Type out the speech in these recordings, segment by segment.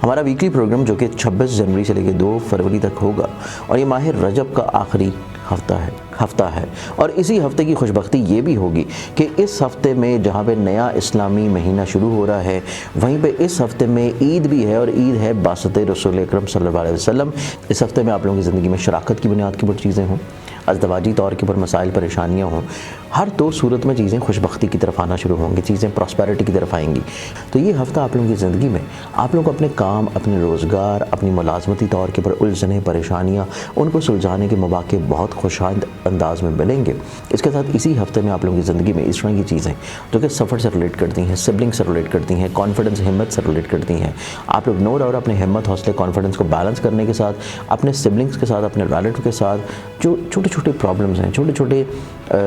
हमारा weekly programme जो कि 26 जनवरी से लेकर 2 फरवरी तक होगा और ये माह रजब का आखिरी हफ्ता है और इसी हफ्ते की खुशबख्ती ये भी होगी कि इस हफ्ते में जहाँ पे नया इस्लामी महीना शुरू हो रहा है वहीं पे इस हफ्ते में ईद भी है और ईद है बासत रसूल अकरम सल्लल्लाहु अलैहि वसल्लम। इस हफ्ते में आप लोगों की ज़िंदगी में शराकत की बुनियाद के ऊपर चीज़ें हों, अज़दवाजी तौर के ऊपर मसाइल परेशानियाँ हों, हर दो सूरत में चीज़ें खुशबख्ती की तरफ आना शुरू होंगी, चीज़ें प्रॉस्पेरिटी की तरफ आएंगी। तो ये हफ़्ता आप लोगों की ज़िंदगी में आप लोगों को अपने काम, अपने रोज़गार, अपनी मुलाजमती तौर के ऊपर उलझने परेशानियाँ उनको सुलझाने के मौके बहुत खुशहाल अंदाज में मिलेंगे। इसके साथ इसी हफ्ते में आप लोगों की ज़िंदगी में इस तरह की चीज़ें जो कि सफ़र से रिलेट करती हैं, सिबलिंग से रिलेट करती हैं, कॉन्फिडेंस हिम्मत से रिलेट करती हैं, आप लोग नो डाउट अपने हिम्मत हौसले कॉन्फिडेंस को बैलेंस करने के साथ अपने सिबलिंग्स के साथ, अपने रिलेटिव के साथ जो छोटे छोटे प्रॉब्लम्स हैं, छोटे छोटे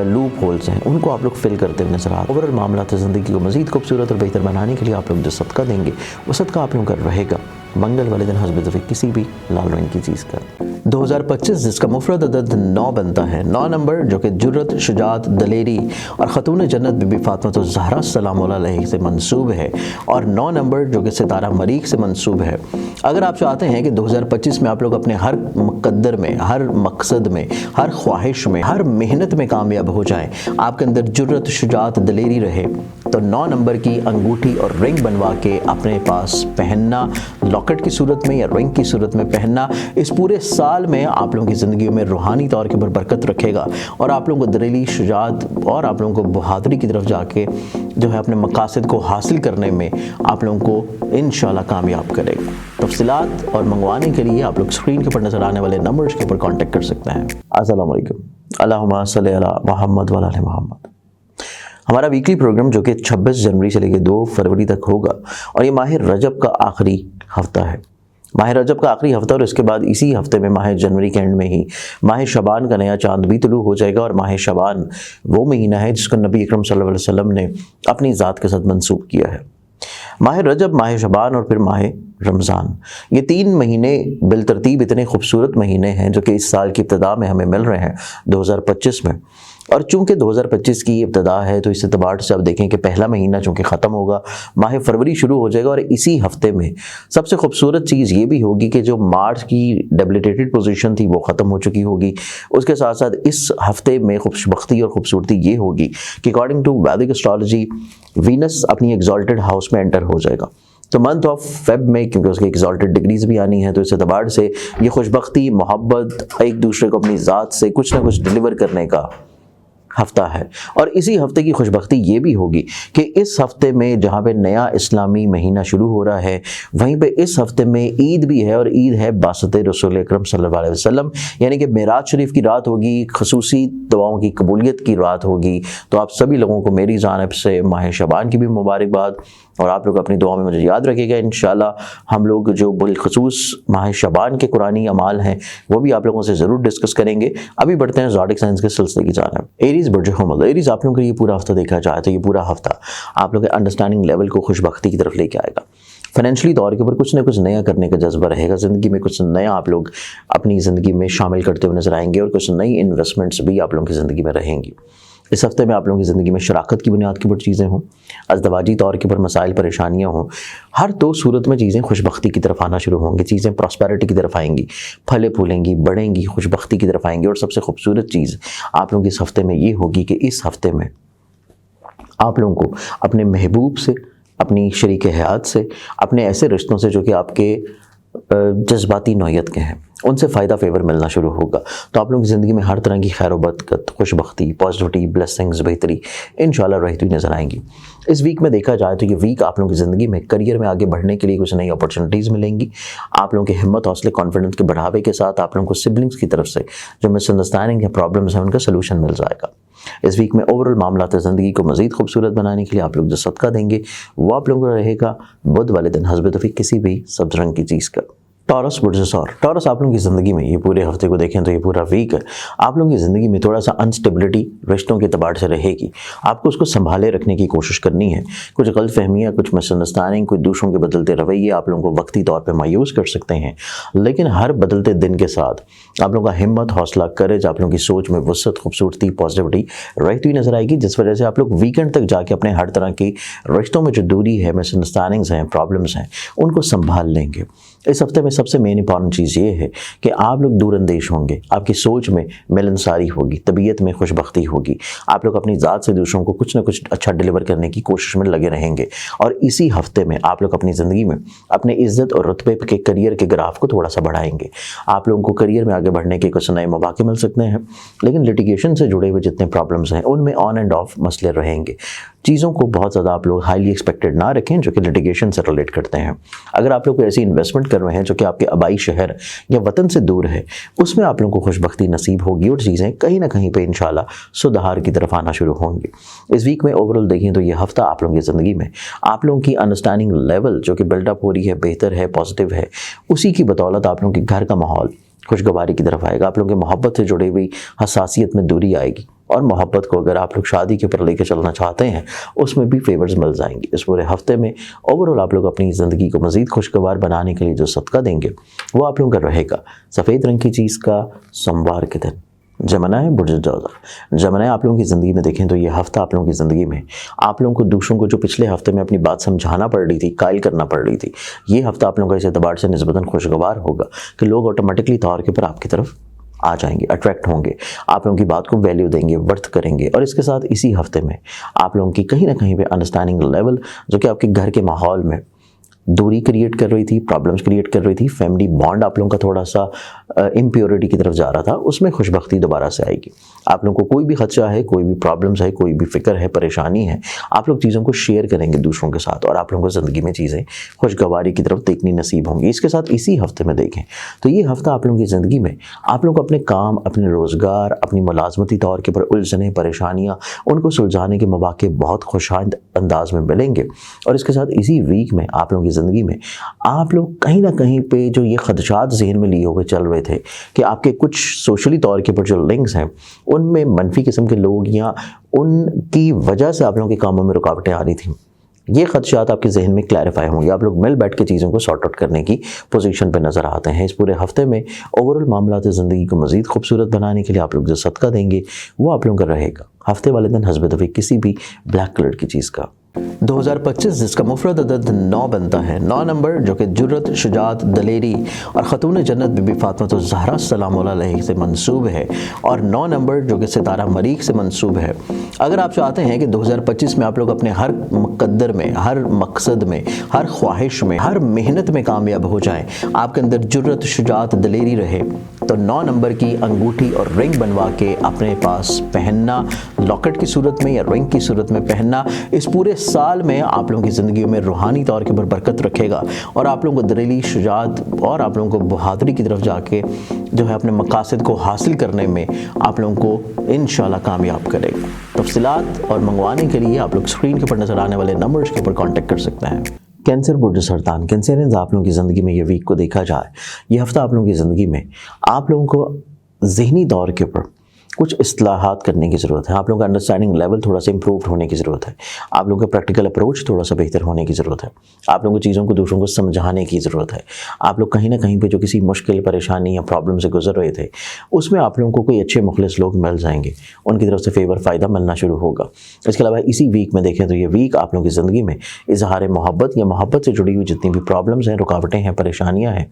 लूप होल्स हैं, उनको आप लोग फिल करते हुए नजर आते हैं। ओवरऑल मामला ज़िंदगी को मज़ीद खूबसूरत और बेहतर बनाने के लिए आप लोग जो सदका देंगे वो सदका आप लोगों का रहेगा मंगल वाले दिन हस्ब किसी भी लाल रंग की चीज़ का। 2025 जिसका मुफरद अदद 9 बनता है, 9 नंबर जो कि जुर्रत, शुजात, दलेरी और ख़तून जन्नत बीबी फ़ातिमा ज़हरा सलाम अलैहा से मंसूब है और 9 नंबर जो कि सितारा मरीख से मंसूब है। अगर आप चाहते हैं कि 2025 में आप लोग अपने हर मुक़द्दर में, हर मकसद में, हर ख्वाहिश में, हर मेहनत में कामयाब हो जाएं, आपके अंदर जुर्रत, शुजात, दलेरी रहे, तो 9 नंबर की अंगूठी और रिंग बनवा के अपने पास पहनना, लॉकेट की सूरत में या रिंग की सूरत में पहनना इस पूरे साल में आप लोगों की ज़िंदगी में रूहानी तौर के ऊपर बरकत रखेगा और आप लोगों को दलेरी, शुजात और आप लोगों को बहादुरी की तरफ जाके जो है अपने मकासद को हासिल करने में आप लोगों को इंशाल्लाह कामयाब करेगा। तफसीलात और मंगवाने के लिए आप लोग स्क्रीन के ऊपर नज़र आने वाले नंबर्स के ऊपर कॉन्टेक्ट कर सकते हैं। अस्सलाम वालेकुम, अल्लाहुम्मा सल्ली अला मुहम्मद व अला मुहम्मद। हमारा वीकली प्रोग्राम जो कि 26 जनवरी से लेकर 2 फरवरी तक होगा और ये माह रजब का आखिरी हफ्ता है, माह रजब का आखिरी हफ्ता और इसके बाद इसी हफ्ते में माह जनवरी के एंड में ही माह शबान का नया चांद भी तुलू हो जाएगा और माह शबान वो महीना है जिसको नबी अकरम सल्लल्लाहु अलैहि वसल्लम ने अपनी ज़ात के साथ मंसूब किया है। माह रजब, माह शबान और फिर माह रमज़ान, ये 3 महीने बिलतरतीब इतने खूबसूरत महीने हैं जो कि इस साल की इब्तिदा में हमें मिल रहे हैं 2025 में। और चूँकि 2025 की इब्तिदा है तो इस एतबार से आप देखें कि पहला महीना चूँकि ख़त्म होगा, माह फरवरी शुरू हो जाएगा और इसी हफ्ते में सबसे खूबसूरत चीज़ ये भी होगी कि जो मार्च की डेबिलिटेटेड पोजीशन थी वो ख़त्म हो चुकी होगी। उसके साथ साथ इस हफ्ते में खुशबख्ती और खूबसूरती ये होगी कि अकॉर्डिंग टू वैदिक एस्ट्रोलॉजी वीनस अपनी एग्जॉल्टेड हाउस में एंटर हो जाएगा। तो मंथ ऑफ फेब में क्योंकि उसकी एग्जॉल्टेड डिग्रीज भी आनी है तो इस एतबार से ये खुशबख्ती, मोहब्बत, एक दूसरे को अपनी ज़ात से कुछ ना कुछ डिलीवर करने का हफ्ता है। और इसी हफ्ते की खुशबख्ती ये भी होगी कि इस हफ्ते में जहाँ पे नया इस्लामी महीना शुरू हो रहा है वहीं पे इस हफ्ते में ईद भी है और ईद है बासत रसूल अकरम सल्लल्लाहु अलैहि वसल्लम, यानी कि मेराज शरीफ की रात होगी, खसूसी दुआओं की कबूलियत की रात होगी। तो आप सभी लोगों को मेरी जानिब से माह शबान की भी मुबारकबाद और आप लोग अपनी दुआ में मुझे याद रखिएगा। इंशाल्लाह हम लोग जो बिलखसूस माह शबान के कुरानी अमाल हैं वो भी आप लोगों से ज़रूर डिस्कस करेंगे। अभी बढ़ते हैं ज़ोडिक साइंस के सिलसिले की जानिब। एरीज़ बुर्ज हमल, एरीज़ आप लोगों के लिए पूरा हफ्ता देखा जाए तो ये पूरा हफ्ता आप लोगों के अंडरस्टैंडिंग लेवल को खुशबख्ती की तरफ लेके आएगा। फाइनेंशियली तौर के ऊपर कुछ ना कुछ नया करने का जज्बा रहेगा, ज़िंदगी में कुछ नया आप लोग अपनी ज़िंदगी में शामिल करते हुए नजर आएंगे और कुछ नई इन्वेस्टमेंट्स भी आप लोगों की ज़िंदगी में रहेंगी। इस हफ्ते में आप लोगों की ज़िंदगी में शराकत की बुनियाद के ऊपर चीज़ें हों, अज़दवाजी तौर के ऊपर मसाइल परेशानियाँ हों, हर दो सूरत में चीज़ें खुशबख्ती की तरफ आना शुरू होंगी, चीज़ें प्रॉस्पेरिटी की तरफ आएंगी, फले फूलेंगी, बढ़ेंगी, खुशबख्ती की तरफ आएंगी। और सबसे खूबसूरत चीज़ आप लोगों की इस हफ्ते में ये होगी कि इस हफ्ते में आप लोगों को अपने महबूब से, अपनी शरीक हयात से, अपने ऐसे रिश्तों से जो कि आपके जज्बाती नौयत के हैं उनसे फ़ायदा फेवर मिलना शुरू होगा। तो आप लोगों की ज़िंदगी में हर तरह की खैर बरकत, खुशबख्ती, पॉजिटिविटी, ब्लेसिंग्स, बेहतरी इंशाल्लाह रहती हुई नज़र आएंगी। इस वीक में देखा जाए तो ये वीक आप लोगों की ज़िंदगी में करियर में आगे बढ़ने के लिए कुछ नई अपॉर्चुनिटीज़ मिलेंगी। आप लोगों की हिम्मत, हौसले, कॉन्फिडेंस के बढ़ावे के साथ आप लोगों को सिबलिंग्स की तरफ से जो मिसअंडरस्टैंडिंग या प्रॉब्लम्स हैं उनका सोल्यूशन मिल जाएगा। इस वीक में ओवरऑल मामला ज़िंदगी को मज़ीद खूबसूरत बनाने के लिए आप लोग जो सदका देंगे वो आप लोगों को रहेगा बुध वाले दिन हस्ब किसी भी सब्ज़ रंग की चीज़ का। टॉरस वर्सेस और टॉरस, आप लोगों की ज़िंदगी में ये पूरे हफ्ते को देखें तो ये पूरा वीक है, आप लोगों की ज़िंदगी में थोड़ा सा अनस्टेबिलिटी रिश्तों के एतबार से रहेगी। आपको उसको संभाले रखने की कोशिश करनी है। कुछ गलतफहमियाँ, कुछ मिसअंडरस्टैंडिंग, कुछ दूसरों के बदलते रवैये आप लोगों को वक्ती तौर पर मायूस कर सकते हैं, लेकिन हर बदलते दिन के साथ आप लोगों का हिम्मत, हौसला, करेज, आप लोगों की सोच में वसअत, खूबसूरती, पॉजिटिविटी रहती हुई नजर आएगी, जिस वजह से आप लोग वीकेंड तक जाके अपने हर तरह की रिश्तों में जो दूरी है, मिसअंडरस्टैंडिंग्स हैं, प्रॉब्लम्स हैं, उनको संभाल लेंगे। इस हफ्ते में सबसे मेन इंपॉर्टेंट चीज़ ये है कि आप लोग दूरअंदेश होंगे, आपकी सोच में मिलनसारी होगी, तबीयत में खुशबख्ती होगी, आप लोग अपनी ज़ात से दूसरों को कुछ ना कुछ अच्छा डिलीवर करने की कोशिश में लगे रहेंगे। और इसी हफ्ते में आप लोग अपनी ज़िंदगी में अपने इज़्ज़त और रुतबे के करियर के ग्राफ को थोड़ा सा बढ़ाएंगे। आप लोगों को करियर में आगे बढ़ने के कुछ नए मौके मिल सकते हैं, लेकिन लिटिगेशन से जुड़े हुए जितने प्रॉब्लम्स हैं उनमें ऑन एंड ऑफ मसले रहेंगे। चीज़ों को बहुत ज़्यादा आप लोग हाईली एक्सपेक्टेड ना रखें जो कि लिटिगेशन से रिलेट करते हैं। अगर आप लोग कोई ऐसी इन्वेस्टमेंट कर रहे हैं जो कि आपके आबाई शहर या वतन से दूर है, उसमें आप लोगों को खुशबख्ती नसीब होगी और चीज़ें कहीं ना कहीं पे इंशाल्लाह सुधार की तरफ आना शुरू होंगी। इस वीक में ओवरऑल देखें तो ये हफ्ता आप लोगों की ज़िंदगी में आप लोगों की अंडरस्टैंडिंग लेवल जो कि बिल्डअप हो रही है, बेहतर है, पॉजिटिव है, उसी की बदौलत आप लोगों के घर का माहौल खुशगवारी की तरफ आएगा। आप लोगों के मोहब्बत से जुड़ी हुई हसासियत में दूरी आएगी और मोहब्बत को अगर आप लोग शादी के ऊपर लेकर चलना चाहते हैं उसमें भी फेवर्स मिल जाएंगे। इस पूरे हफ्ते में ओवरऑल आप लोग अपनी ज़िंदगी को मज़ीद खुशगवार बनाने के लिए जो सदका देंगे वो आप लोगों का रहेगा सफ़ेद रंग की चीज़ का सोमवार के दिन। जमनाए बुर्ज जौज़ा, जमनाए आप लोगों की ज़िंदगी में देखें तो ये हफ्ता आप लोगों की ज़िंदगी में आप लोगों को दूसरों को जो पिछले हफ्ते में अपनी बात समझाना पड़ रही थी, कायल करना पड़ रही थी, ये हफ्ता आप लोगों का इस एतबार से निस्बतन खुशगवार होगा कि लोग ऑटोमेटिकली तौर के ऊपर आपकी तरफ आ जाएंगे, अट्रैक्ट होंगे, आप लोगों की बात को वैल्यू देंगे, वर्थ करेंगे। और इसके साथ इसी हफ्ते में आप लोगों की कहीं ना कहीं पे अंडरस्टैंडिंग लेवल जो कि आपके घर के माहौल में दूरी क्रिएट कर रही थी, प्रॉब्लम्स क्रिएट कर रही थी, फैमिली बॉन्ड आप लोगों का थोड़ा सा इम्प्योरिटी की तरफ जा रहा था, उसमें खुशबख्ती दोबारा से आएगी। आप लोगों को कोई भी खदशा है, कोई भी प्रॉब्लम्स है, कोई भी फिक्र है, परेशानी है, आप लोग चीज़ों को शेयर करेंगे दूसरों के साथ और आप लोगों को ज़िंदगी में चीज़ें खुशगवारी की तरफ देखनी नसीब होंगी। इसके साथ इसी हफ्ते में देखें तो ये हफ्ता आप लोगों की ज़िंदगी में आप लोग अपने काम, अपने रोज़गार, अपनी मुलाजमती तौर के ऊपर उलझने, परेशानियाँ, उनको सुलझाने के मौके बहुत खुशहाल अंदाज में मिलेंगे। और इसके साथ इसी वीक में आप लोगों की ज़िंदगी में आप लोग कहीं ना कहीं पे जो ये खदशात जहन में लिए हुए चल रहे थे कि आपके कुछ सोशली तौर के ऊपर जो लिंक्स हैं उनमें मनफी किस्म के लोग या उनकी वजह से आप लोगों के कामों में रुकावटें आ रही थी, ये खदशात आपके जहन में क्लैरिफाई होंगे। आप लोग मिल बैठ के चीज़ों को सॉर्ट आउट करने की पोजीशन पे नज़र आते हैं। इस पूरे हफ्ते में ओवरऑल मामलात ज़िंदगी को मज़ीद खूबसूरत बनाने के लिए आप लोग जो सदका देंगे वो आप लोगों का रहेगा हफ्ते वाले दिन हस्ब दफ़े किसी भी ब्लैक कलर की चीज़ का। 2025 जिसका मुफरद अदद 9 बनता है, 9 नंबर जो कि जुर्रत, शुजात, दलेरी और ख़तून जन्नत बीबी फातिमा ज़हरा सलाम अलैहा से मंसूब है और 9 नंबर जो कि सितारा मरीख से मंसूब है। अगर आप चाहते हैं कि 2025 में आप लोग अपने हर मुक़द्दर में, हर मकसद में, हर ख्वाहिश में, हर मेहनत में कामयाब हो जाएं, आपके अंदर जुर्रत, शुजात, दलेरी रहे, तो 9 नंबर की अंगूठी और रिंग बनवा के अपने पास पहनना, लॉकेट की सूरत में या रिंग की सूरत में पहनना इस पूरे साल में आप लोगों की ज़िंदगी में रूहानी तौर के ऊपर बरकत रखेगा और आप लोगों को दलेरी, शुजात और आप लोगों को बहादुरी की तरफ जाके जो है अपने मकासद को हासिल करने में आप लोगों को इंशाल्लाह कामयाब करेगा। तफसीलात और मंगवाने के लिए आप लोग स्क्रीन के ऊपर नज़र आने वाले नंबर्स के ऊपर कॉन्टैक्ट कर सकते हैं। कैंसर बुर्ज सरतान, कैंसरियंस आप लोगों की ज़िंदगी में ये वीक को देखा जाए, ये हफ्ता आप लोगों की ज़िंदगी में आप लोगों को ज़हनी तौर के ऊपर कुछ इस्लाहात करने की ज़रूरत है। आप लोगों का अंडरस्टैंडिंग लेवल थोड़ा सा इम्प्रूव होने की ज़रूरत है। आप लोगों का प्रैक्टिकल अप्रोच थोड़ा सा बेहतर होने की ज़रूरत है। आप लोगों को चीज़ों को दूसरों को समझाने की ज़रूरत है। आप लोग कहीं ना कहीं पे जो किसी मुश्किल, परेशानी या प्रॉब्लम से गुजर रहे थे उसमें आप लोगों को कोई अच्छे मुखलिस लोग मिल जाएंगे, उनकी तरफ से फेवर फ़ायदा मिलना शुरू होगा। इसके अलावा इसी वीक में देखें तो ये वीक आप लोगों की ज़िंदगी में इजहार मोहब्बत या मोहब्बत से जुड़ी हुई जितनी भी प्रॉब्लम्स हैं, रुकावटें हैं, परेशानियाँ हैं,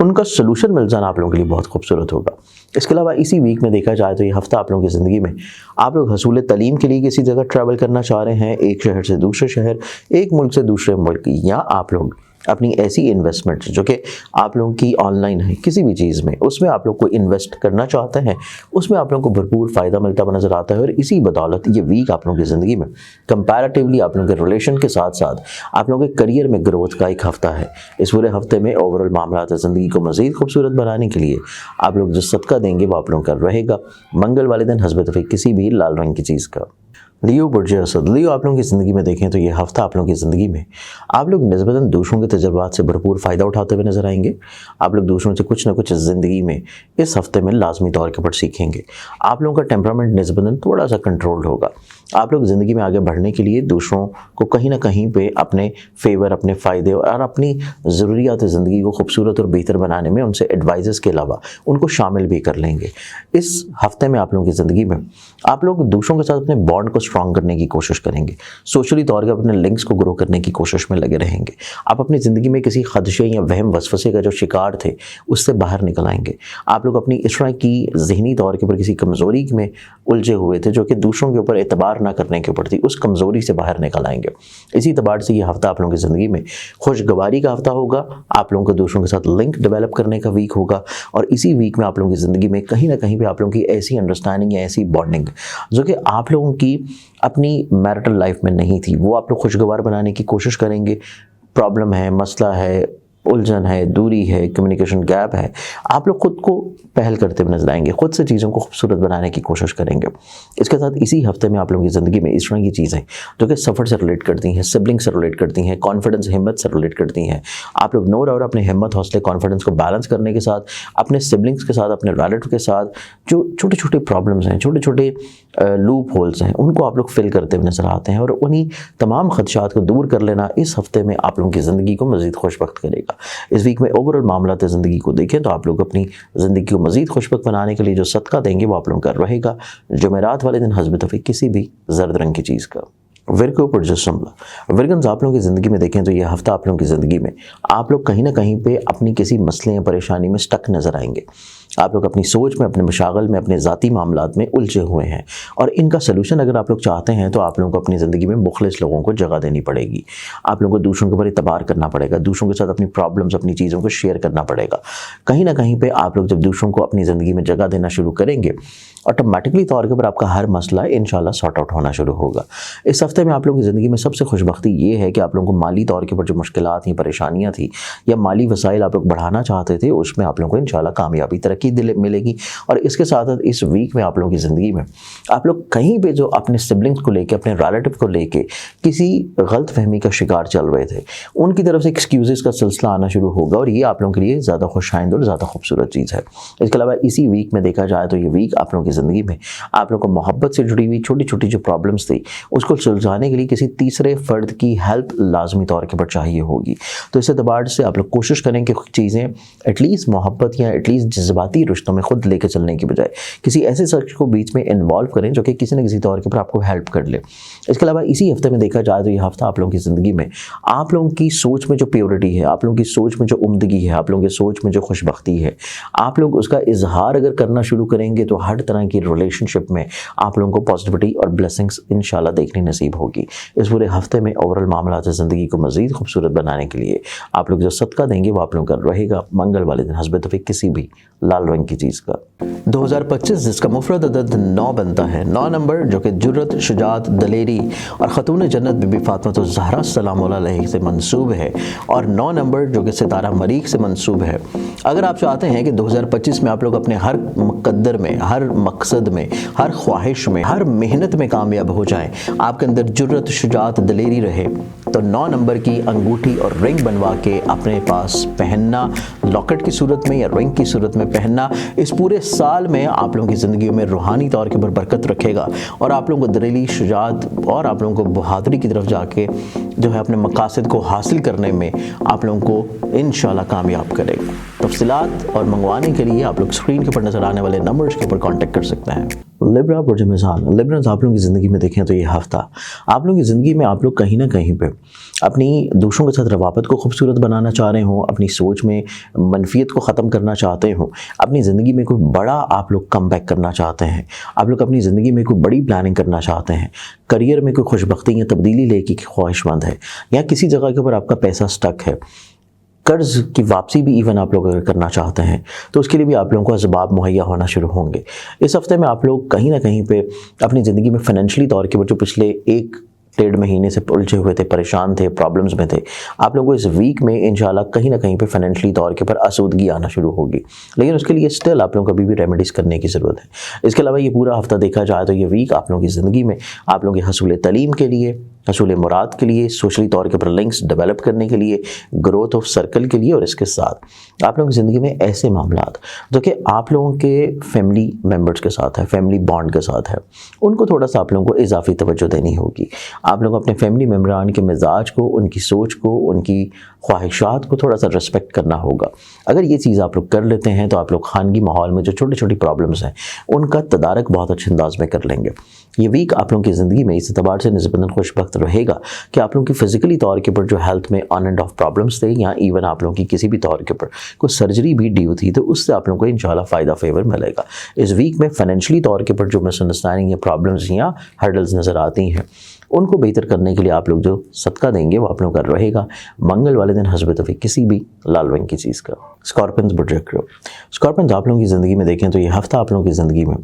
उनका सलूशन मिल जाना आप लोगों के लिए बहुत खूबसूरत होगा। इसके अलावा इसी वीक में देखा जाए तो ये हफ्ता आप लोगों की ज़िंदगी में आप लोग हसूल तलीम के लिए किसी जगह ट्रैवल करना चाह रहे हैं, एक शहर से दूसरे शहर, एक मुल्क से दूसरे मुल्क, या आप लोग अपनी ऐसी इन्वेस्टमेंट्स जो कि आप लोगों की ऑनलाइन है किसी भी चीज़ में, उसमें आप लोग को इन्वेस्ट करना चाहते हैं, उसमें आप लोगों को भरपूर फ़ायदा मिलता हुआ नज़र आता है। और इसी बदौलत ये वीक आप लोगों की ज़िंदगी में कंपैरेटिवली आप लोगों के रिलेशन के साथ साथ आप लोगों के करियर में ग्रोथ का एक हफ्ता है। इस पूरे हफ्ते में ओवरऑल मामलात ज़िंदगी को मज़ीद खूबसूरत बनाने के लिए आप लोग जो सदका देंगे वो आप लोगों का रहेगा मंगल वाले दिन हस्ब दफ़े किसी भी लाल रंग की चीज़ का। लियो बुर्ज असद। लियो आप लोगों की ज़िंदगी में देखें तो ये हफ्ता आप लोगों की ज़िंदगी में आप लोग निस्बतन दूसरों के तजुर्बात से भरपूर फ़ायदा उठाते हुए नज़र आएंगे। आप लोग दूसरों से कुछ ना कुछ ज़िंदगी में इस हफ्ते में लाजमी तौर के ऊपर सीखेंगे। आप लोगों का टेम्परामेंट निस्बतन थोड़ा सा कंट्रोल्ड होगा। आप लोग ज़िंदगी में आगे बढ़ने के लिए दूसरों को कहीं ना कहीं पे अपने फेवर, अपने फ़ायदे और अपनी ज़रूरियात ज़िंदगी को खूबसूरत और बेहतर बनाने में उनसे एडवाइज़ के अलावा उनको शामिल भी कर लेंगे। इस हफ्ते में आप लोगों की ज़िंदगी में आप लोग दूसरों के साथ अपने बॉन्ड को स्ट्रॉन्ग करने की कोशिश करेंगे। सोशली तौर पर अपने लिंक्स को ग्रो करने की कोशिश में लगे रहेंगे। आप अपनी ज़िंदगी में किसी खदशे या वहम वसवसे का जो शिकार थे उससे बाहर निकल आएंगे। आप लोग अपनी इस तरह की ज़हनी तौर के ऊपर किसी कमज़ोरी में उलझे हुए थे जो कि दूसरों के ऊपर एतबार ना करने के ऊपर थी, उस कमज़ोरी से बाहर निकल आएंगे। इसी एतबार से ये हफ्ता आप लोगों की ज़िंदगी में खुशगवारी का हफ्ता होगा। आप लोगों को दूसरों के साथ लिंक डेवलप करने का वीक होगा और इसी वीक में आप लोगों की ज़िंदगी में कहीं ना कहीं पे आप लोगों की ऐसी अंडरस्टैंडिंग या ऐसी बॉन्डिंग जो कि आप लोगों की अपनी मैरिटल लाइफ में नहीं थी, वो आप लोग खुशगवार बनाने की कोशिश करेंगे। प्रॉब्लम है, मसला है, उलझन है, दूरी है, कम्युनिकेशन गैप है, आप लोग खुद को पहल करते हुए नजर आएंगे, खुद से चीज़ों को खूबसूरत बनाने की कोशिश करेंगे। इसके साथ इसी हफ्ते में आप लोगों की ज़िंदगी में इस तरह की चीज़ें जो कि सफ़र से रिलेट करती हैं, सिबलिंग से रिलेट करती हैं, कॉन्फिडेंस, हिम्मत से रिलेट करती हैं, आप लोग नो डाउट अपने हिम्मत, हौसले, कॉन्फिडेंस को बैलेंस करने के साथ अपने सिबलिंग्स के साथ, अपने रिलेटिव के साथ जो छोटे छोटे प्रॉब्लम्स हैं, छोटे छोटे लूप होल्स हैं, उनको आप लोग फिल करते हुए नजर आते हैं और उन्हीं तमाम खदशात को दूर कर लेना इस हफ्ते में आप लोगों की ज़िंदगी को मज़ीद खुशबख्त करेगा। इस वीक में ओवरऑल मामलात ज़िंदगी को देखें तो आप लोग अपनी ज़िंदगी को मज़ीद खुशबख्त बनाने के लिए जो सदका देंगे वो आप लोगों का रहेगा जुमेरात वाले दिन हस्ब तौफीक किसी भी जर्द रंग की चीज़ का। विरगो पर जस्मला विरगन्स आप लोगों की ज़िंदगी में देखें तो ये हफ्ता आप लोगों की ज़िंदगी में आप लोग कहीं ना कहीं पे अपनी किसी मसले या परेशानी में स्टक नज़र आएंगे। आप लोग अपनी सोच में, अपने मशागल में, अपने ज़ाती मामलात में उलझे हुए हैं और इनका सलूशन अगर आप लोग चाहते हैं तो आप लोगों को अपनी ज़िंदगी में मुखलिस लोगों को जगह देनी पड़ेगी। आप लोगों को दूसरों के ऊपर इतबार करना पड़ेगा, दूसरों के साथ अपनी प्रॉब्लम्स, अपनी चीज़ों को शेयर करना पड़ेगा। कहीं ना कहीं पे आप लोग जब दूसरों को अपनी ज़िंदगी में जगह देना शुरू करेंगे ऑटोमेटिकली तौर के ऊपर आपका हर मसला इंशाल्लाह सॉर्ट आउट होना शुरू होगा। इस हफ्ते में आप लोगों की ज़िंदगी में सबसे खुशबख्ती ये है कि आप लोगों को माली तौर के ऊपर जो मुश्किलात थी, परेशानियाँ थी या माली वसाइल आप लोग बढ़ाना चाहते थे उसमें आप लोगों को इंशाल्लाह कामयाबी, तरक्की मिलेगी। और इसके साथ साथ इस वीक में आप लोगों की ज़िंदगी में आप लोग कहीं पे जो अपने सिबलिंग्स को लेके, अपने रिलेटिव को लेके किसी गलत फहमी का शिकार चल रहे थे, उनकी तरफ से एक्सक्यूज़ेस का सिलसिला आना शुरू होगा और ये आप लोगों के लिए ज़्यादा खुशाइंद और ज़्यादा खूबसूरत चीज़ है। इसके अलावा इसी वीक में देखा जाए तो ये वीक आप लोगों की ज़िंदगी में आप लोगों को मोहब्बत से जुड़ी हुई छोटी छोटी जो प्रॉब्लम्स थी उसको सुलझाने के लिए किसी तीसरे फ़र्द की हेल्प लाजमी तौर के ऊपर चाहिए होगी। तो इस एतबार से आप लोग कोशिश करें कि चीज़ें एटलीस्ट मोहब्बत या एटलीस्ट जज्बाती रिश्तों में खुद लेके चलने की बजाय किसी ऐसे शख्स को बीच में इन्वॉल्व करें जो कि किसी न किसी तौर के ऊपर आपको हेल्प कर ले। इसके अलावा इसी हफ्ते में देखा जाए तो ये हफ्ता आप लोगों की ज़िंदगी में आप लोगों की सोच में जो प्योरिटी है, आप लोगों की सोच में जो उम्दगी है, आप लोगों की सोच में जो खुशबख्ती है, आप लोग उसका इजहार अगर करना शुरू करेंगे तो हर तरह की रिलेशनशिप में आप लोगों को पॉजिटिविटी और ब्लेसिंग्स इंशाल्लाह देखनी नसीब होगी। इस पूरे हफ्ते में ओवरऑल मामलात ज़िंदगी को मज़ीद खूबसूरत बनाने के लिए आप लोग जो सदका देंगे वो आप लोगों का रहेगा मंगल वाले दिन हस्ब तौफीक किसी भी लाल रंग की चीज़ का। 2025 जिसका मुफरद अदद 9 बनता है, 9 नंबर जो कि जुर्रत, शुजात, दलेरी और ख़तून जन्नत बीबी फातिमा ज़हरा सलाम अलैहा से मंसूब है और 9 नंबर जो कि सितारा मरीख से मंसूब है। अगर आप चाहते हैं कि 2025 में आप लोग अपने हर मुक़द्दर में, हर मकसद में, हर ख्वाहिश में, हर मेहनत में कामयाब हो जाएं, आपके अंदर जुर्रत, शुजात, दलेरी रहे, तो 9 नंबर की अंगूठी और रिंग बनवा के अपने पास पहनना, लॉकेट की सूरत में या रिंग की सूरत में पहनना इस पूरे साल में आप लोगों की ज़िंदगी में रूहानी तौर के ऊपर बरकत रखेगा और आप लोगों को दलेरी, शुजात और आप लोगों को बहादुरी की तरफ जाके जो है अपने मकासद को हासिल करने में आप लोगों को इंशाल्लाह कामयाब करेगा। तफसीलात और मंगवाने के लिए आप लोग स्क्रीन के ऊपर नज़र आने वाले नंबर्स के ऊपर कॉन्टैक्ट कर सकते हैं। लिब्रा बुर्ज मिज़ान, लिब्रन्स आप लोगों की ज़िंदगी में देखें तो ये हफ्ता आप लोगों की ज़िंदगी में आप लोग कहीं ना कहीं पे अपनी दूसरों के साथ रवाबत को खूबसूरत बनाना चाह रहे हो, अपनी सोच में मनफियत को ख़त्म करना चाहते हो, अपनी ज़िंदगी में कोई बड़ा आप लोग कम बैक करना चाहते हैं, आप लोग अपनी ज़िंदगी में कोई बड़ी प्लानिंग करना चाहते हैं, करियर में कोई खुशबख्ती या तब्दीली लेके ख्वाहिशमंद है या किसी जगह के ऊपर आपका पैसा स्टक है, कर्ज़ की वापसी भी इवन आप लोग अगर करना चाहते हैं तो उसके लिए भी आप लोगों को असबाब मुहैया होना शुरू होंगे। इस हफ्ते में आप लोग कहीं ना कहीं पे अपनी ज़िंदगी में फ़ाइनेंशियली तौर के जो पिछले 1 डेढ़ महीने से उलझे हुए थे, परेशान थे, प्रॉब्लम्स में थे, आप लोगों को इस वीक में इंशाल्लाह कहीं ना कहीं पे फाइनेंशियली तौर के ऊपर आसूदगी आना शुरू होगी, लेकिन उसके लिए स्टिल आप लोगों को अभी भी रेमेडीज़ करने की ज़रूरत है। इसके अलावा ये पूरा हफ्ता देखा जाए तो ये वीक आप लोगों की ज़िंदगी में आप लोगों के हसूल तलीम के लिए, हसूल मुराद के लिए, सोशली तौर के ऊपर लिंक्स डेवलप करने के लिए, ग्रोथ ऑफ सर्कल के लिए, और इसके साथ आप लोगों की ज़िंदगी में ऐसे मामलात जो कि आप लोगों के फैमिली मेम्बर्स के साथ है, फैमिली बॉन्ड के साथ है, उनको थोड़ा सा आप लोगों को इजाफी तवज्जो देनी होगी। आप लोग अपने फैमिली मेम्बरान के मिजाज को, उनकी सोच को, उनकी ख्वाहिशात को थोड़ा सा रिस्पेक्ट करना होगा। अगर ये चीज़ आप लोग कर लेते हैं तो आप लोग खानगी माहौल में जो छोटी छोटी प्रॉब्लम्स हैं उनका तदारक बहुत अच्छे अंदाज में कर लेंगे। ये वीक आप लोगों की ज़िंदगी में इस एतबार से निस्बतन खुशबख्त रहेगा कि आप लोगों की फ़िज़िकली तौर के ऊपर जो हेल्थ में ऑन एंड ऑफ प्रॉब्लम्स थे, या इवन आप लोगों की किसी भी तौर के ऊपर कोई सर्जरी भी ड्यू थी, तो उससे आप लोगों को इंशाल्लाह फ़ायदा फेवर मिलेगा। इस वीक में फाइनेंशियली तौर के ऊपर जो मिसअंडरस्टैंडिंग या प्रॉब्लम्स या हर्डल्स नज़र आती हैं उनको बेहतर करने के लिए आप लोग जो सदका देंगे वो आप लोगों का रहेगा मंगल वाले दिन हस्ब तौफीक किसी भी लाल रंग की चीज़ का। स्कॉर्पियंस बुर्ज स्कॉर्पियंस आप लोगों की ज़िंदगी में देखें तो ये हफ्ता आप लोगों की ज़िंदगी में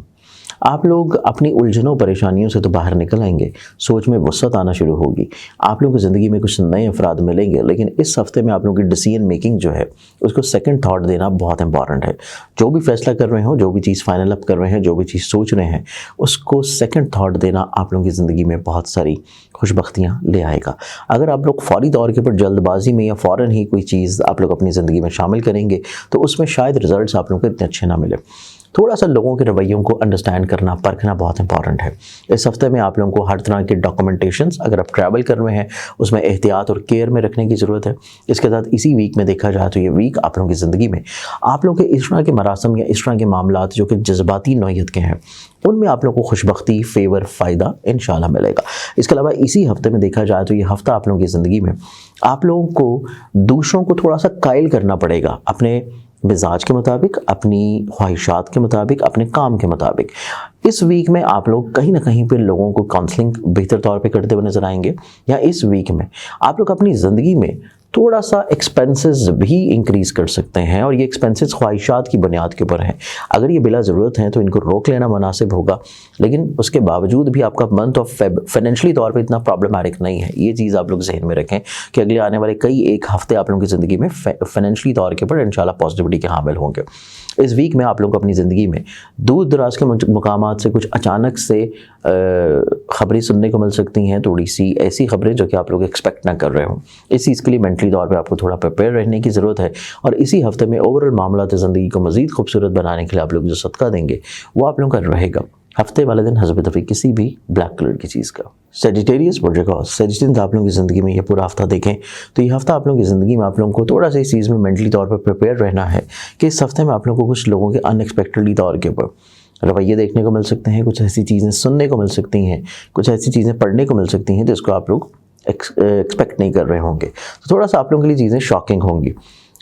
आप लोग अपनी उलझनों परेशानियों से तो बाहर निकल आएंगे, सोच में वसअत आना शुरू होगी, आप लोगों की ज़िंदगी में कुछ नए अफराद मिलेंगे, लेकिन इस हफ्ते में आप लोगों की डिसीजन मेकिंग जो है उसको सेकंड थॉट देना बहुत इंपॉर्टेंट है। जो भी फैसला कर रहे हो, जो भी चीज़ फाइनल अप कर रहे हैं, जो भी चीज़ सोच रहे हैं, उसको सेकंड थॉट देना आप लोगों की ज़िंदगी में बहुत सारी खुशबख्तियाँ ले आएगा। अगर आप लोग फौरी तौर के ऊपर जल्दबाजी में या फ़ौरन ही कोई चीज़ आप लोग अपनी ज़िंदगी में शामिल करेंगे तो उसमें शायद रिजल्ट्स आप लोगों को इतने अच्छे ना मिले। थोड़ा सा लोगों के रवैयों को अंडरस्टैंड करना, परखना बहुत इंपॉर्टेंट है। इस हफ्ते में आप लोगों को हर तरह के डॉक्यूमेंटेशंस, अगर आप ट्रैवल कर रहे हैं उसमें एहतियात और केयर में रखने की ज़रूरत है। इसके साथ इसी वीक में देखा जाए तो ये वीक आप लोगों की ज़िंदगी में आप लोगों के इस तरह के मरासम या इस तरह के मामलात जो कि जज्बाती नौइयत के हैं उनमें आप लोगों को खुशबख्ती, फेवर, फ़ायदा इंशाल्लाह मिलेगा। इसके अलावा इसी हफ्ते में देखा जाए तो ये हफ्ता आप लोगों की ज़िंदगी में आप लोगों को दूसरों को थोड़ा सा कायल करना पड़ेगा, अपने मिजाज के मुताबिक, अपनी ख्वाहिशात के मुताबिक, अपने काम के मुताबिक। इस वीक में आप लोग कहीं ना कहीं पे लोगों को काउंसलिंग बेहतर तौर पे करते हुए नज़र आएंगे, या इस वीक में आप लोग अपनी ज़िंदगी में थोड़ा सा एक्सपेंसेस भी इंक्रीज़ कर सकते हैं, और ये एक्सपेंसेस ख्वाहिशात की बुनियाद के ऊपर हैं। अगर ये बिला ज़रूरत हैं तो इनको रोक लेना मुनासिब होगा, लेकिन उसके बावजूद भी आपका मंथ ऑफ फाइनेंशियली तौर पे इतना प्रॉब्लमैटिक नहीं है। ये चीज़ आप लोग जहन में रखें कि अगले आने वाले कई एक हफ्ते आप लोगों की ज़िंदगी में फाइनेंशियली तौर के ऊपर इंशाल्लाह पॉजिटिविटी के हामिल होंगे। इस वीक में आप लोग अपनी ज़िंदगी में दूर दराज के मुकामात से कुछ अचानक से ख़बरें सुनने को मिल सकती हैं, थोड़ी सी ऐसी ख़बरें जो कि आप लोग एक्सपेक्ट ना कर रहे हो। इस चीज़ के लिए मेंटली तौर पे आपको थोड़ा प्रिपेयर रहने की ज़रूरत है, और इसी हफ्ते में ओवरऑल मामलात ज़िंदगी को मज़ीद खूबसूरत बनाने के लिए आप लोग जो सदका देंगे वो आप लोगों का रहेगा हफ्ते वाले दिन हस्ब तौफीक किसी भी ब्लैक कलर की चीज़ का। सेजिटेरियस बुर्ज सेजिटेरियस आप लोगों की ज़िंदगी में ये पूरा हफ्ता देखें तो ये हफ्ता आप लोगों की ज़िंदगी में आप लोगों को थोड़ा सा इस चीज़ में मेंटली तौर पर प्रिपेयर रहना है कि इस हफ्ते में आप लोगों को कुछ लोगों के अनएक्सपेक्टेडली तौर के ऊपर रवैये देखने को मिल सकते हैं, कुछ ऐसी चीज़ें सुनने को मिल सकती हैं, कुछ ऐसी चीज़ें पढ़ने को मिल सकती हैं जिसको आप लोग एक्सपेक्ट नहीं कर रहे होंगे, तो थोड़ा सा आप लोगों के लिए चीज़ें शॉकिंग होंगी।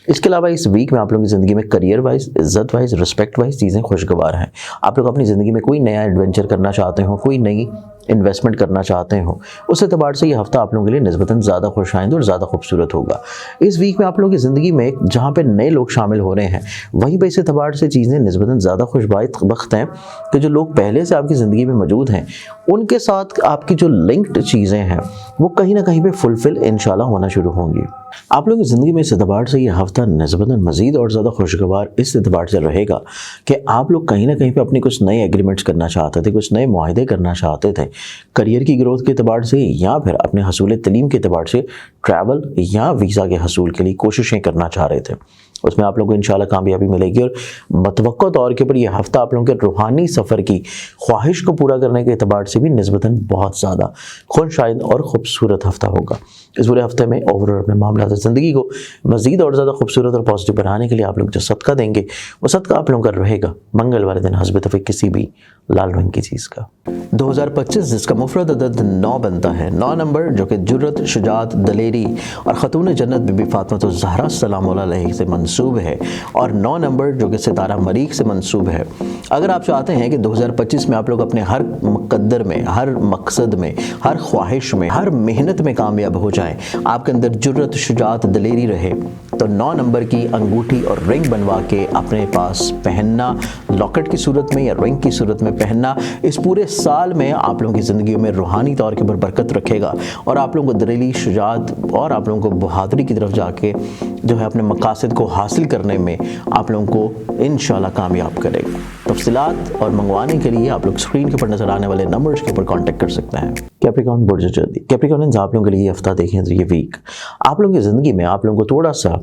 इसके अलावा इस वीक में आप लोगों की ज़िंदगी में करियर वाइज, इज़्ज़त वाइज, रिस्पेक्ट वाइज चीज़ें खुशगवार हैं। आप लोग अपनी ज़िंदगी में कोई नया एडवेंचर करना चाहते हो, कोई नई इन्वेस्टमेंट करना चाहते हो, उस एतबार से ये हफ्ता आप लोगों के लिए निस्बतन ज़्यादा खुश आइंद और ज़्यादा खूबसूरत होगा। इस वीक में आप लोगों की ज़िंदगी में जहाँ पे नए लोग शामिल हो रहे हैं वहीं पे इस एतबार से चीज़ें निस्बतन ज़्यादा खुशबख्त हैं कि जो लोग पहले से आपकी ज़िंदगी में मौजूद हैं उनके साथ आपकी जो लिंक्ड चीज़ें हैं वो कहीं ना कहीं पे फुलफिल इंशाल्लाह होना शुरू होंगी। आप लोगों की ज़िंदगी में इस एतबार से ये हफ्ता निस्बतन मज़ीद और ज़्यादा खुशगवार इस एतबार से रहेगा कि आप लोग कहीं ना कहीं पे अपने कुछ नए एग्रीमेंट्स करना चाहते थे, कुछ नए मुआहदे करना चाहते थे, करियर की ग्रोथ के एतबार से या फिर अपने हसूल तलीम के एतबार से ट्रैवल या वीज़ा के हसूल के लिए कोशिशें करना चाह रहे थे, उसमें आप लोगों को इंशाल्लाह कामयाबी मिलेगी। और मतवक्को तौर के ऊपर यह हफ्ता आप लोगों के रूहानी सफ़र की ख्वाहिश को पूरा करने के एतबार से भी निस्बतन बहुत ज़्यादा खुशआइंद और ख़ूबसूरत हफ्ता होगा। इस पूरे हफ्ते में ओवरऑल अपने मामलात ज़िंदगी को मज़ीद और ज़्यादा खूबसूरत और पॉजिटिव बनाने के लिए आप लोग जो सदका देंगे वो सदका आप लोगों का रहेगा मंगल वाले दिन हस्ब तौफीक किसी भी लाल रंग की चीज़ का। 2025 जिसका मुफरद अदद 9 बनता है, 9 नंबर जो कि जुर्रत, शुजात, दलेरी और ख़तून जन्नत बीबी फातिमा ज़हरा सलाम अलैहा से मंसूब है, और 9 नंबर जो कि सितारा मरीख से मंसूब है। अगर आप चाहते हैं कि 2025 में आप लोग अपने हर मुक़द्दर में, हर मकसद में, हर ख्वाहिश में, हर मेहनत में कामयाब हो जाएं, आपके अंदर जुर्रत, शुजात, दलेरी रहे, तो 9 नंबर की अंगूठी और रिंग बनवा के अपने पास पहनना, लॉकेट की सूरत में या रिंग की सूरत में पहनना, इस पूरे साल में आप लोगों की ज़िंदगी में रूहानी तौर के ऊपर बरकत रखेगा और आप लोगों को दिली शुजात और आप लोगों को बहादुरी की तरफ जाके जो है अपने मकासद को हासिल करने में आप लोगों को इंशाल्लाह कामयाब करेगा। तफसीलात और मंगवाने के लिए आप लोग स्क्रीन के ऊपर नजर आने वाले नंबर्स के ऊपर कांटेक्ट कर सकते हैं। कैप्रिकॉर्न बुर्ज जल्दी कैप्रिकॉर्नियंस, आप लोगों के लिए ये हफ्ता देखें तो ये वीक आप लोगों की ज़िंदगी में आप लोगों को थोड़ा सा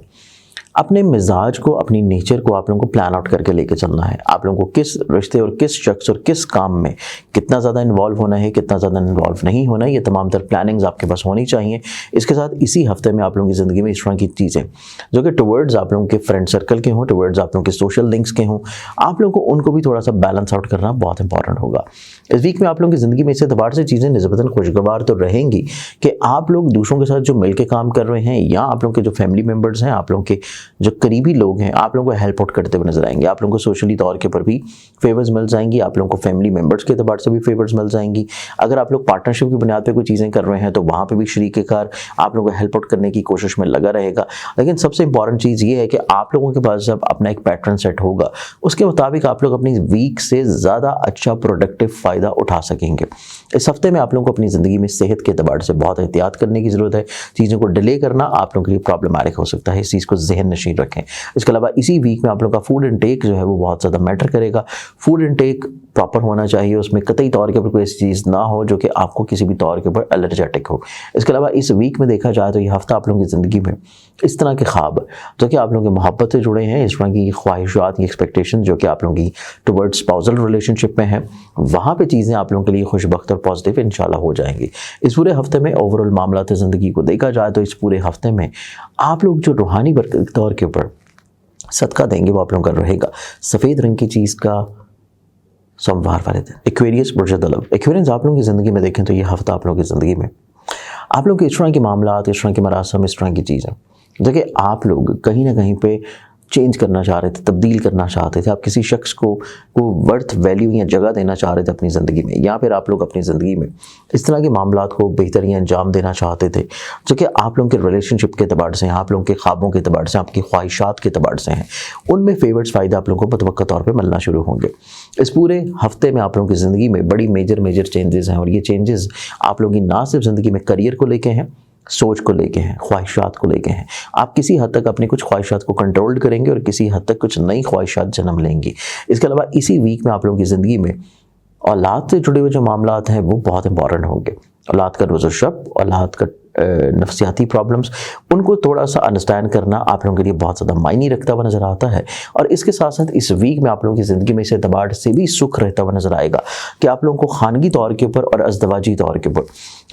अपने मिजाज को, अपनी नेचर को आप लोगों को प्लान आउट करके लेके चलना है। आप लोगों को किस रिश्ते और किस शख्स और किस काम में कितना ज़्यादा इन्वॉल्व होना है, कितना ज़्यादा इन्वॉल्व नहीं होना है, ये तमाम तर प्लानिंग्स आपके पास होनी चाहिए। इसके साथ इसी हफ्ते में आप लोगों की ज़िंदगी में इस तरह की चीज़ें जो कि टुवर्ड्स आप लोगों के फ्रेंड सर्कल के हों, टुवर्ड्स आप लोगों के सोशल लिंक्स के हों, आप लोगों को उनको भी थोड़ा सा बैलेंस आउट करना बहुत इंपॉर्टेंट होगा। इस वीक में आप लोगों की ज़िंदगी में इस एतबार से चीज़ें निस्बतन खुशगवार तो रहेंगी कि आप लोग दूसरों के साथ जो मिल के काम कर रहे हैं या आप लोगों के जो फैमिली मेम्बर्स हैं, आप लोगों के जो करीबी लोग हैं, आप लोगों को हेल्प आउट करते हुए नजर आएंगे। आप लोगों को सोशली तौर के ऊपर भी फेवर्स मिल जाएंगी, आप लोगों को फैमिली मेम्बर्स के एतबार से भी फेवर्स मिल जाएंगी। अगर आप लोग पार्टनरशिप की बुनियाद पे कोई चीज़ें कर रहे हैं तो वहाँ पे भी शरीक कार आप लोगों को हेल्प आउट करने की कोशिश में लगा रहेगा। लेकिन सबसे इंपॉर्टेंट चीज़ ये है कि आप लोगों के पास जब अपना एक पैटर्न सेट होगा उसके मुताबिक आप लोग अपनी वीक से ज़्यादा अच्छा प्रोडक्टिव फ़ायदा उठा सकेंगे। इस हफ्ते में आप लोगों को अपनी ज़िंदगी में सेहत के एतबार से बहुत एहतियात करने की ज़रूरत है। चीज़ों को डिले करना आप लोगों के लिए प्रॉब्लमैटिक हो सकता है, इस चीज़ को ज़हन नशीन रखें। इसके अलावा इसी वीक में आप लोगों का फूड इनटेक जो है वो बहुत ज़्यादा मैटर करेगा। फूड इनटेक प्रॉपर होना चाहिए, उसमें कतई तौर के ऊपर कोई ऐसी चीज़ ना हो जो कि आपको किसी भी तौर के ऊपर एलर्जेटिक हो। इसके अलावा इस वीक में देखा जाए तो ये हफ्ता आप लोगों की ज़िंदगी में इस तरह के ख्वाब जो कि आप लोगों की मोहब्बत से जुड़े हैं, इस तरह की ख्वाहिशात, ये एक्सपेक्टेशन जो कि आप लोगों की टुवर्ड्स स्पाउसल रिलेशनशिप में है, वहाँ पे चीज़ें आप लोगों के लिए खुशबख्त और पॉजिटिव इंशाल्लाह हो जाएंगी। इस पूरे हफ्ते में ओवरऑल मामलात ज़िंदगी को देखा जाए तो इस पूरे हफ्ते में आप लोग जो रूहानी बरकत तौर के ऊपर सदका देंगे वो आप लोगों का रहेगा सफ़ेद रंग की चीज़ का सोमवार वाले दिन। एक्वेरियस बुर्ज तलब, एक्वेरियंस आप लोगों की ज़िंदगी में देखें तो ये हफ्ता आप लोगों की ज़िंदगी में आप लोग इस तरह के मामलात, इस तरह के मरासम, इस तरह की चीज़ें देखिए आप लोग कहीं ना कहीं पे चेंज करना चाह रहे थे, तब्दील करना चाहते थे, आप किसी शख्स को वर्थ वैल्यू या जगह देना चाह रहे थे अपनी ज़िंदगी में, या फिर आप लोग अपनी ज़िंदगी में इस तरह के मामलात को बेहतरीन अंजाम देना चाहते थे जो कि आप लोगों के रिलेशनशिप के एतबार से हैं, आप लोगों के ख्वाबों के एतबार से, आपकी ख्वाहिशात के एतबार से हैं, उनमें फेवर्स फ़ायदा आप लोगों को मुतवक्का तौर पर मिलना शुरू होंगे। इस पूरे हफ्ते में आप लोगों की ज़िंदगी में बड़ी मेजर चेंजेस हैं और ये चेंजेस आप लोगों की ना सिर्फ ज़िंदगी में करियर को लेके हैं, सोच को लेके हैं, ख्वाहिशात को लेके हैं। आप किसी हद तक अपनी कुछ ख्वाहिशात को कंट्रोल करेंगे और किसी हद तक कुछ नई ख्वाहिशात जन्म लेंगी। इसके अलावा इसी वीक में आप लोगों की ज़िंदगी में औलाद से जुड़े हुए जो मामलात हैं वो बहुत इंपॉर्टेंट होंगे। औलाद का रोज़ो शब, औलाद का नफ्सियाती प्रॉब्लम्स, उनको थोड़ा सा अंडरस्टैंड करना आप लोगों के लिए बहुत ज़्यादा मायने रखता हुआ नज़र आता है। और इसके साथ साथ इस वीक में आप लोगों की ज़िंदगी में इस एतबार से भी सुख रहता हुआ नज़र आएगा कि आप लोगों को खानगी तौर के ऊपर और अज़दवाजी तौर के ऊपर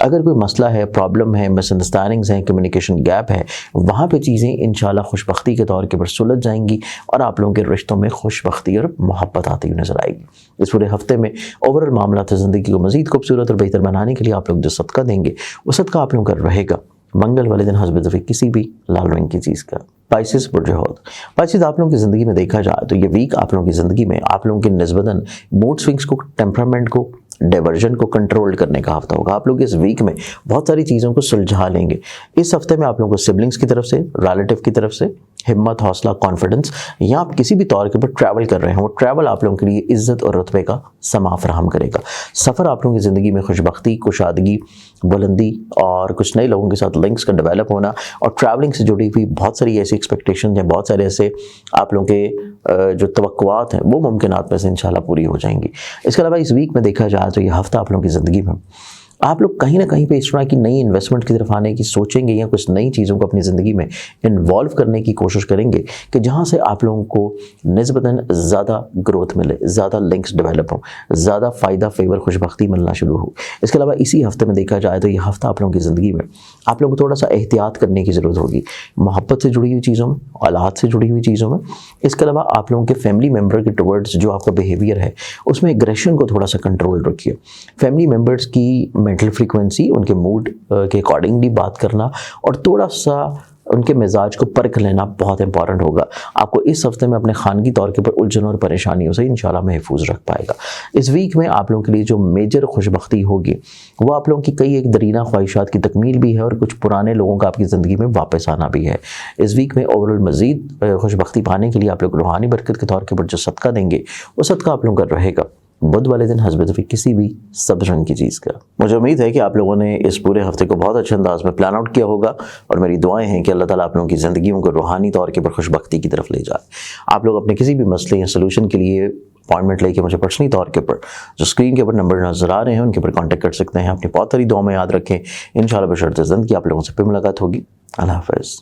अगर कोई मसला है, प्रॉब्लम है, मिसअंडरस्टैंडिंग्स हैं, कम्युनिकेशन गैप है, वहाँ पर चीज़ें इंशाल्लाह खुशबख्ती के तौर के ऊपर सुलझ जाएंगी और आप लोगों के रिश्तों में खुशबख्ती और मोहब्बत आती हुई नज़र आएगी। इस पूरे हफ्ते में ओवरऑल मामलात ज़िंदगी को मज़ीद खूबसूरत और बेहतर बनाने के लिए आप लोग जो सदका देंगे वो सदका आप लोगों का रहेगा मंगल वाले दिन हस्ब दफ़ी किसी भी लाल रंग की चीज़ का। पाइसिस बुर्ज हौद, पाइसिस आप लोगों की ज़िंदगी में देखा जाए तो ये वीक आप लोगों की ज़िंदगी में आप लोगों के निस्बतन मूड स्विंग्स को, टेम्परामेंट को, डाइवर्जन को कंट्रोल करने का हफ्ता होगा। आप लोग इस वीक में बहुत सारी चीज़ों को सुलझा लेंगे। इस हफ्ते में आप लोगों को सिबलिंग्स की तरफ से, रिलेटिव की तरफ से हिम्मत, हौसला, कॉन्फिडेंस, या आप किसी भी तौर के ऊपर ट्रैवल कर रहे हैं वो ट्रैवल आप लोगों के लिए इज़्ज़त और रुतबे का समा फराहम करेगा। सफ़र आप लोगों की ज़िंदगी में खुशबख्ती, कुशादगी, बुलंदी और कुछ नए लोगों के साथ लिंक्स का डेवलप होना और ट्रैवलिंग से जुड़ी हुई बहुत सारी ऐसी एक्सपेक्टेशन हैं, बहुत सारे ऐसे आप लोगों के जो तवक्कुआत हैं वो मुमकिनात में से इंशाल्लाह पूरी हो जाएंगी। इसके अलावा इस वीक में देखा जाए तो ये हफ्ता आप लोगों की ज़िंदगी में आप लोग कहीं ना कहीं पे इस तरह की नई इन्वेस्टमेंट की तरफ आने की सोचेंगे या कुछ नई चीज़ों को अपनी ज़िंदगी में इन्वॉल्व करने की कोशिश करेंगे कि जहाँ से आप लोगों को निस्बतन ज़्यादा ग्रोथ मिले, ज़्यादा लिंक्स डेवलप हों, ज़्यादा फ़ायदा, फेवर, खुशबख्ती मिलना शुरू हो। इसके अलावा इसी हफ्ते में देखा जाए तो ये हफ्ता आप लोगों की ज़िंदगी में आप लोगों को थोड़ा सा एहतियात करने की ज़रूरत होगी, मोहब्बत से जुड़ी हुई चीज़ों में, औलाद से जुड़ी हुई चीज़ों में। इसके अलावा आप लोगों के फैमिली मेम्बर के टुवर्ड्स जो आपका बिहेवियर है उसमें एग्रेशन को थोड़ा सा कंट्रोल रखिए। फैमिली मेम्बर्स की मेंटल फ्रीक्वेंसी, उनके मूड के अकॉर्डिंगली बात करना और थोड़ा सा ان کے مزاج کو پرکھ لینا بہت امپورٹنٹ ہوگا. آپ کو اس ہفتے میں اپنے خانگی طور کے اوپر الجھنوں اور پریشانیوں سے انشاءاللہ محفوظ رکھ پائے گا. اس ویک میں آپ لوگوں کے لیے جو میجر خوش بختی ہوگی وہ آپ لوگوں کی کئی ایک درینہ خواہشات کی تکمیل بھی ہے اور کچھ پرانے لوگوں کا آپ کی زندگی میں واپس آنا بھی ہے. اس ویک میں اوورال مزید خوش بختی پانے کے لیے آپ لوگ روحانی برکت کے طور کے اوپر جو صدقہ دیں گے وہ صدقہ آپ لوگوں کا رہے گا بدھ والے دن حسب دفع کسی بھی سبز رنگ کی چیز کا. مجھے امید ہے کہ آپ لوگوں نے اس پورے ہفتے کو بہت اچھے انداز میں پلان آؤٹ کیا ہوگا اور میری دعائیں ہیں کہ اللہ تعالیٰ آپ لوگوں کی زندگیوں کو روحانی طور کے پر خوش بختی کی طرف لے جائے. آپ لوگ اپنے کسی بھی مسئلے یا سلوشن کے لیے اپوائنٹمنٹ لے کے مجھے پرسنلی طور کے اوپر جو اسکرین کے اوپر نمبر نظر آ رہے ہیں ان کے اوپر کانٹیکٹ کر سکتے ہیں. اپنی بہت ساری دعاؤں میں یاد رکھیں. انشاءاللہ بشرط زندگی آپ لوگوں سے پھر ملاقات ہوگی. اللہ حافظ.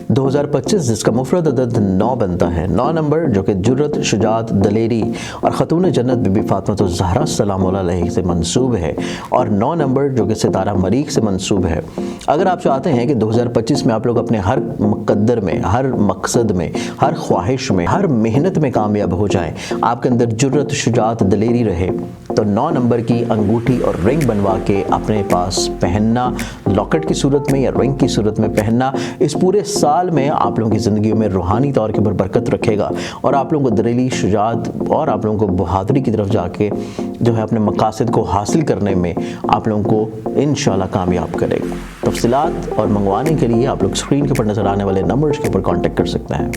2025 جس کا مفرد عدد 9 بنتا ہے. 9 نمبر جو کہ جرت، شجاعت، دلیری اور خاتون جنت بی بی فاطمہ الزہرا سلام اللہ علیہ سے منسوب ہے اور 9 نمبر جو کہ ستارہ مریخ سے منسوب ہے. اگر آپ چاہتے ہیں کہ 2025 میں آپ لوگ اپنے ہر مقدر میں، ہر مقصد میں، ہر خواہش میں، ہر محنت میں کامیاب ہو جائیں، آپ کے اندر جرت، شجاعت، دلیری رہے، تو 9 نمبر کی انگوٹھی اور رنگ بنوا کے اپنے پاس پہننا، لاکٹ کی صورت میں یا رنگ کی صورت میں پہننا اس پورے سال میں آپ لوگوں کی زندگیوں میں روحانی طور کے اوپر برکت رکھے گا اور آپ لوگوں کو دلیری، شجاعت اور آپ لوگوں کو بہادری کی طرف جا کے جو ہے اپنے مقاصد کو حاصل کرنے میں آپ لوگوں کو انشاءاللہ کامیاب کرے گا. تفصیلات اور منگوانے کے لیے آپ لوگ اسکرین کے اوپر نظر آنے والے نمبرز کے اوپر کانٹیکٹ کر سکتے ہیں.